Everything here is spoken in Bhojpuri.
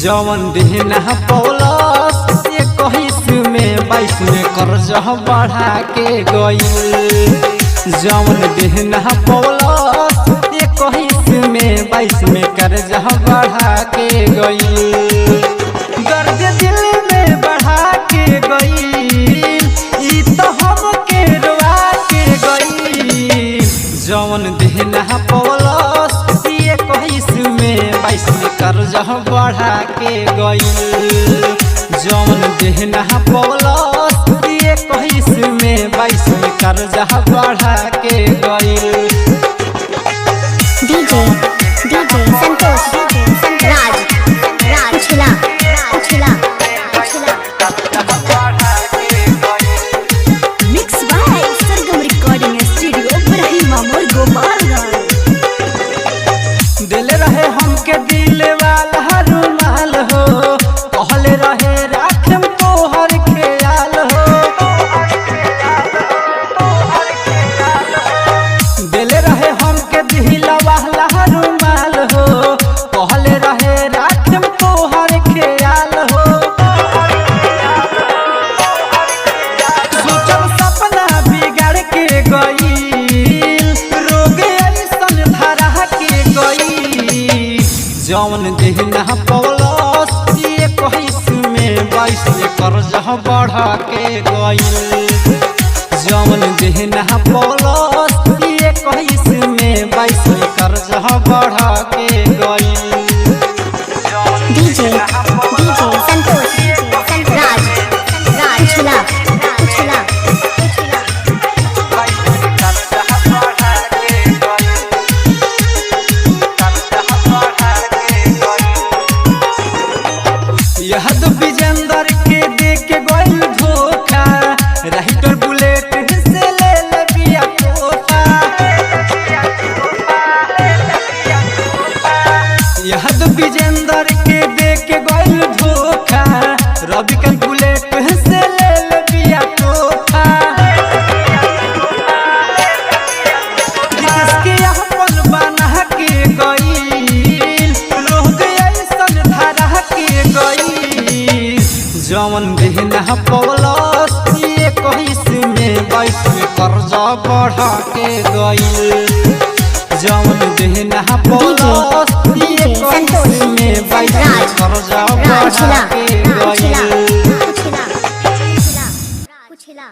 जवन देना पौलस 21 में 22 में कर्जा बढ़ा के गई। जवन देना पौलस 21 में 22 में कर्जा बढ़ा के गई। दर्द दिल में बढ़ा के गई, ई तो हमके रुआ के गई। जवन देना पौलस 21 में 22 में कर्जा बढ़ा के गई। जवन देना पौलस 21 में 22 में कर्जा बढ़ा के गई। डीजे संतोष राज उछला उछला उछला mix by Sargam recording studio Brahma मोर गोपालगंज। दिल रहे हमके दिल वाला रुमाल हो, कहले रहे राखम तोहर ख्याल हो। दिल रहे हमके दिल वाला रुमाल हो, कहले रहे राखम तोहर ख्याल हो। सोचल सपना बिगाड़ के गई, रोग ऐसन धरा के गई। जवन देना पौलस 21 में 22 में कर्जा बढ़ा के गई। जवन देना पौलस 21 में 22 में कर्जा बढ़ा के गई। डीजे संतोष राज उछला उछला यह तो विजेंदर के देख के गइल धोखा, राइटर बुलेट से ले ले बिया तोहफा। यह तो विजेंदर के देख के गइल धोखा, रवि के बुलेट से ले ले बिया तोहफा। जिसके अपन बना के गइल, रोग ऐसन धरा के गई। जवन देना पौलस 21 में 22 में कर्जा बढ़ा के गई। जवन देना पौलस 21 में 22 में कर्जा बढ़ा के गई। उछला